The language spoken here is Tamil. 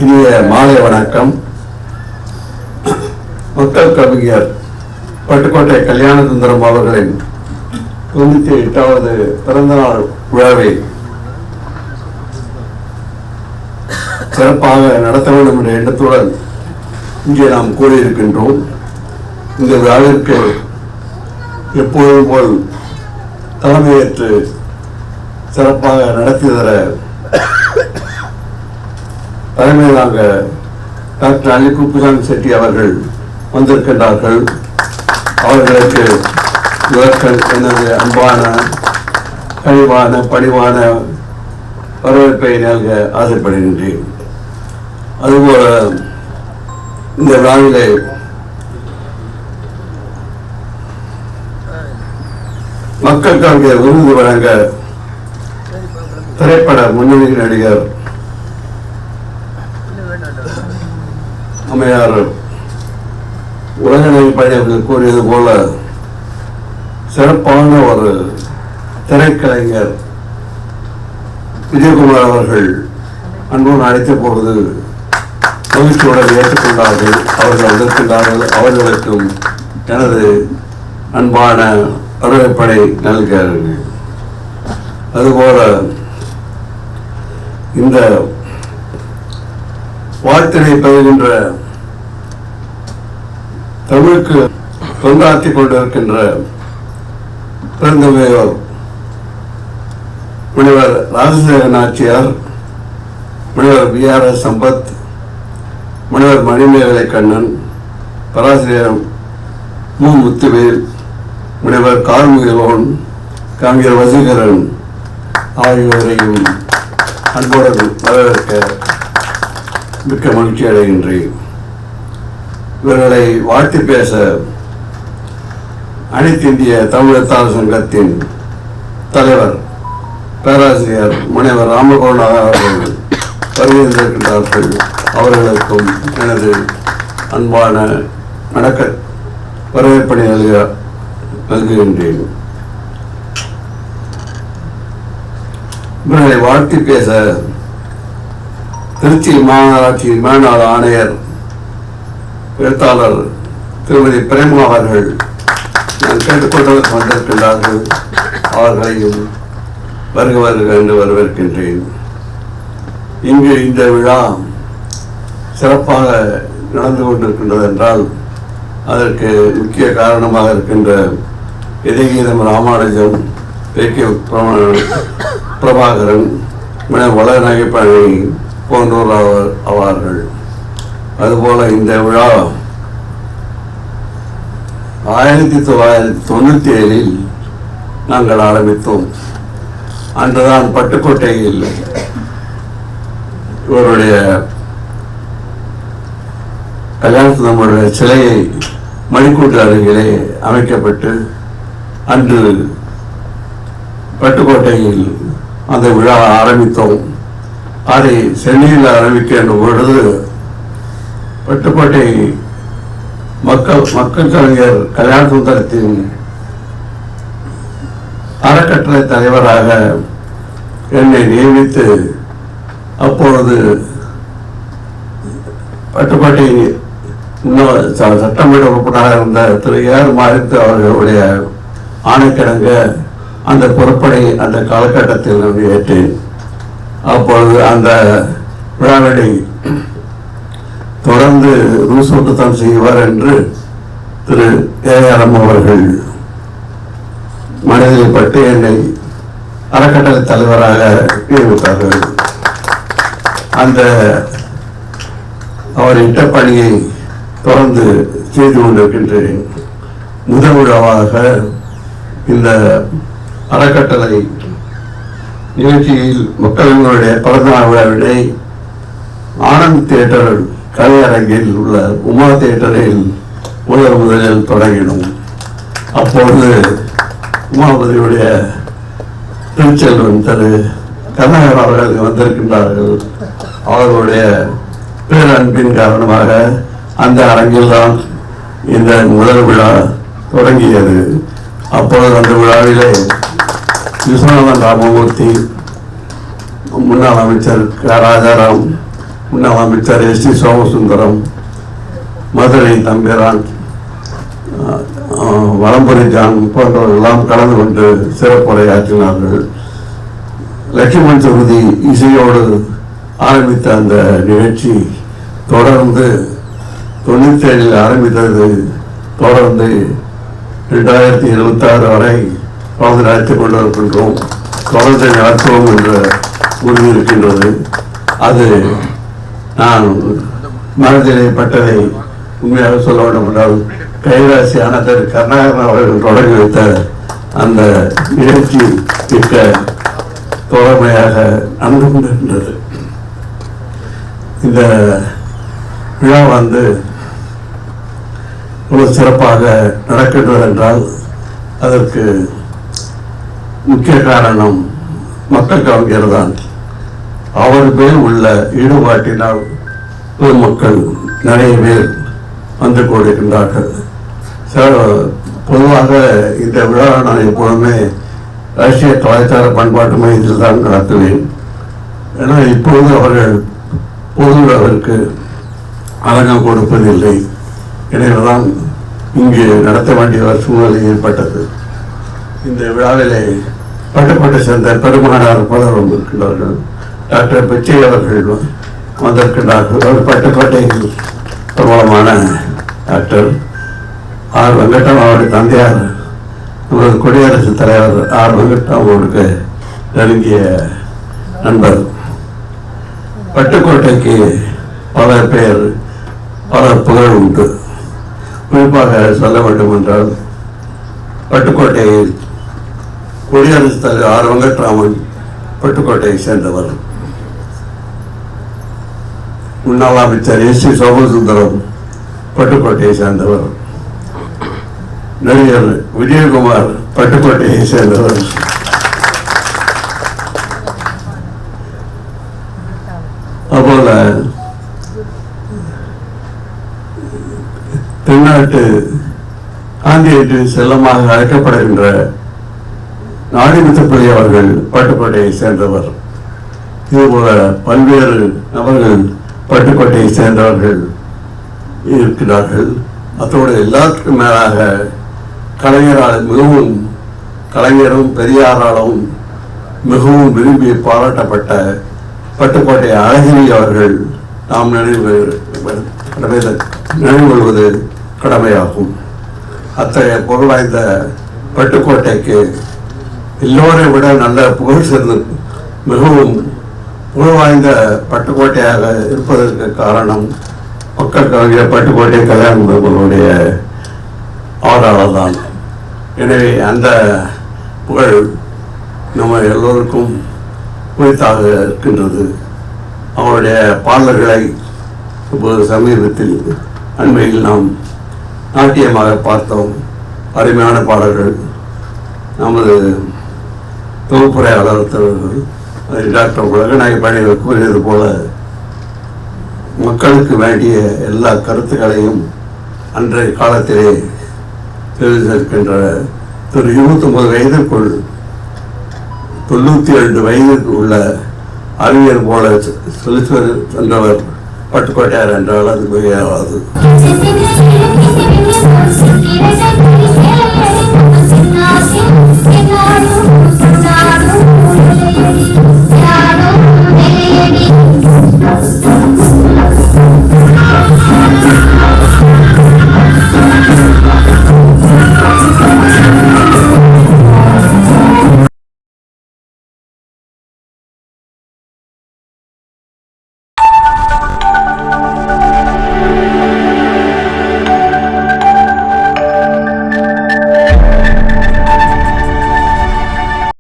இனிய மாலை வணக்கம். மக்கள் கவிஞர் பட்டுக்கோட்டை கல்யாண சுந்தரம் அவர்களின் 98வது பிறந்தநாள் விழாவை சிறப்பாக நடத்த வேண்டும் என்ற எண்ணத்துடன் இங்கே நாம் கூறியிருக்கின்றோம். இந்த விழாவிற்கு எப்பொழுதும் போல் தலைமையேற்று சிறப்பாக நடத்தி தர தலைமையிலாக டாக்டர் அலி குப்புசாமி செட்டி அவர்கள் வந்திருக்கின்றார்கள். அவர்களுக்கு முதற்கண் எனது அன்பான கனிவான பணிவான வரவேற்பை நல்க ஆசைப்படுகின்றேன். அதுபோல இந்த நாளிலே மக்கள் கவிஞர் விருது வழங்க திரைப்பட முன்னணி நடிகர் அம்மையார் உலகநகை பயணிகள் கூறியது போல சிறப்பான ஒரு திரைக்கலைஞர் விஜயகுமார் அவர்கள் அன்போடு அழைத்த பொழுது மகிழ்ச்சியுடன் ஏற்றுக்கொண்டார்கள். அவர்கள் வந்திருக்கின்றார்கள். அவர்களுக்கும் எனது அன்பான வரவேற்பை நல்கிறார்கள். அதுபோல இந்த வாழ்த்தினை பெறுகின்ற தமிழுக்கு தொண்டாற்றிக் கொண்டிருக்கின்ற பெருந்தமையோர் முனைவர் ராஜசேகர நாச்சியார், முனைவர் BRS சம்பத், முனைவர் மணிமேகலை கண்ணன், பராசிரியர் மு. முத்துவேல், முனைவர் கார்முகிலோன், கவிஞர் வசீகரன் ஆகியோரையும் அன்புடன் வரவேற்க மிக்க மகிழ்ச்சி அடைகின்றேன். இவர்களை வாழ்த்து பேச அனைத்து இந்திய தமிழத்தார் சங்கத்தின் தலைவர் பேராசிரியர் முனைவர் ராமகோணா அவர்கள் வருகின்றார்கள். அவர்களுக்கும் எனது அன்பான வணக்க வரவேற்பனை நல்குகின்றேன். இவர்களை வாழ்த்து பேச திருச்சி மாநகராட்சி மேலாளர் ஆணையர் எழுத்தாளர் திருமதி பிரேமா அவர்கள் நான் கேட்டுக்கொண்டதற்கு வந்திருக்கின்றார்கள். அவர்களையும் வருக வருக என்று வரவேற்கின்றேன். இங்கு இந்த விழா சிறப்பாக நடந்து கொண்டிருக்கின்றது என்றால் அதற்கு முக்கிய காரணமாக இருக்கின்ற இதயகீதம் ராமானுஜம், PK பிரபாகரன், உலகநகை பயணி போன்றோர் ஆவார்கள். அதுபோல இந்த விழா 1997 நாங்கள் ஆரம்பித்தோம். அன்றுதான் பட்டுக்கோட்டையில் இவருடைய கல்யாண சிலையை மணிக்கூட்டு அருகிலே அமைக்கப்பட்டு அன்று பட்டுக்கோட்டையில் அந்த விழா ஆரம்பித்தோம். அதை சென்னையில் ஆரம்பிக்கின்ற பொழுது பட்டுக்கோட்டை மக்கள் கவிஞர் கல்யாண சுந்தரத்தின் அறக்கட்டளை தலைவராக என்னை நியமித்து அப்பொழுது பட்டுக்கோட்டை சட்டமன்ற உறுப்பினராக இருந்த திரு ஏர் மாரித்து அவர்களுடைய ஆணைக்கிடங்க அந்த பொறுப்படை அந்த காலகட்டத்தில் நான் ஏற்றேன். அப்பொழுது அந்த விழாவினை தொடர்ந்து ரூசோட்டுத்தான் செய்வார் என்று திரு ஏஆரம் அவர்கள் மனதில் பட்டு என்னை அறக்கட்டளை தலைவராக நியமித்தார்கள். அந்த அவர் இட்ட பணியை தொடர்ந்து செய்து கொண்டிருக்கின்றேன். முதல் விழாவாக இந்த அறக்கட்டளை நிகழ்ச்சியில் மக்களினுடைய பிறந்தநாள் விழாவினை ஆனந்த் தியேட்டர் கலையரங்கில் உள்ள உமா தியேட்டரில் முதலில் தொடங்கினோம். அப்பொழுது உமாபதியுடைய திருச்செல்வன் திரு கருணாகர் அவர்கள் வந்திருக்கின்றார்கள். அவர்களுடைய பேரன்பின் காரணமாக அந்த அரங்கில் தான் இந்த முதல் விழா தொடங்கியது. அப்பொழுது அந்த விழாவிலே விஸ்வநாதன் ராமமூர்த்தி, முன்னாள் அமைச்சர் ராஜாராம், முன்னாள் அமைச்சர் S.T. சோமசுந்தரம், மதுரை தம்பிரான், வலம்புரி ஜான் போன்றவர்களெல்லாம் கலந்து கொண்டு சிறப்புரையாற்றினார்கள். லட்சுமண் தொகுதி இசையோடு ஆரம்பித்த அந்த நிகழ்ச்சி தொடர்ந்து 97 ஆரம்பித்தது. தொடர்ந்து 2026 வரை தொடர்ந்து நடத்திக் கொண்டிருக்கின்றோம். தொடர்ந்து நடத்துவோம் என்ற உறுதி இருக்கின்றது. அது நான் மனதிலே பட்டதை உண்மையாக சொல்ல வேண்டும் என்றால், கைராசி ஆனந்தர் கருணாகரன் அவர்கள் தொடங்கி வைத்த அந்த நிகழ்ச்சி மிக்க தோழமையாக நடந்து கொண்டிருக்கின்றது. இந்த விழா இவ்வளவு சிறப்பாக நடக்கின்றது என்றால் அதற்கு முக்கிய காரணம் மக்கள் கவிஞர் தான். அவர் மேல் உள்ள ஈடுபாட்டினால் பொதுமக்கள் நிறைய பேர் வந்து கொண்டிருக்கின்றார்கள். பொதுவாக இந்த விழா நான் எப்போதுமே ராஷ்டிரிய கலாச்சார பண்பாட்டு மையத்தில் தான் நடத்துவேன். ஏன்னா இப்பொழுது அவர்கள் பொதுவுக்கு அரங்கம் கொடுப்பதில்லை. எனவேதான் இங்கு நடத்த வேண்டிய சூழ்நிலை ஏற்பட்டது. இந்த விழாவிலே பட்டுக்கோட்டை சேர்ந்த பெருமானார் பலர் வந்திருக்கிறார்கள். டாக்டர் பிச்சை அவர்கள் வந்திருக்கிறார்கள். அவர் பட்டுக்கோட்டையில் பிரபலமான டாக்டர் R. வெங்கட்ராமன் அவருடைய தந்தையார் நமது குடியரசுத் தலைவர் R. வெங்கட்ராமன் அவருக்கு நெருங்கிய நண்பர். பட்டுக்கோட்டைக்கு பல பேர் பல புகழ் உண்டு. குறிப்பாக சொல்ல வேண்டும் என்றால், பட்டுக்கோட்டையில் குடியரசுத் தலைவர் R. வெங்கட்ராமன் பட்டுக்கோட்டையை சேர்ந்தவர். முன்னாள் அமைச்சர் S.T. சோமசுந்தரம் பட்டுக்கோட்டையை சேர்ந்தவர். நடிகர் விஜயகுமார் பட்டுக்கோட்டையை சேர்ந்தவர். அதுபோல தென்னாட்டு காந்தியடிக்கு செல்லமாக அழைக்கப்படுகின்ற நாடிமுத்துப்பிள்ளை அவர்கள் பட்டுக்கோட்டையை சேர்ந்தவர். இதுபோல பல்வேறு நபர்கள் பட்டுக்கோட்டையை சேர்ந்தவர்கள் இருக்கிறார்கள். அதோடு எல்லாத்துக்கும் மேலாக கலைஞரால் மிகவும் கலைஞரும் பெரியாராலும் மிகவும் விரும்பி பாராட்டப்பட்ட பட்டுக்கோட்டை அழகிரி அவர்கள் நாம் நினைவு கொள்வது கடமையாகும். அத்தகைய புகழ் வாய்ந்த பட்டுக்கோட்டைக்கு எல்லோரை விட நல்ல புகழ் சேர்ந்து மிகவும் புகழ் வாய்ந்த பட்டுக்கோட்டையாக இருப்பதற்கு காரணம் மக்கள் கவிஞர் பட்டுக்கோட்டை கல்யாணங்களுடைய ஆதரவால் தான். எனவே அந்த புகழ் நம்ம எல்லோருக்கும் குறித்தாக இருக்கின்றது. அவருடைய பாடல்களை இப்போது சமீபத்தில் அண்மையில் நாம் நாட்டியமாக பார்த்தோம். அருமையான பாடல்கள். நமது தொகுப்புரையாளர் டாக்டர் உலகநாயக பாண்டியர் கூறியது போல மக்களுக்கு வேண்டிய எல்லா கருத்துக்களையும் அன்றைய காலத்திலே தெரிவித்திருக்கின்ற திரு 29 வயதிற்குள் 92 வயதுக்கு உள்ள அறிஞர் போல சொல்லி சென்றவர் பட்டுக்கோட்டையார் என்றால் அது மிகையாகாது.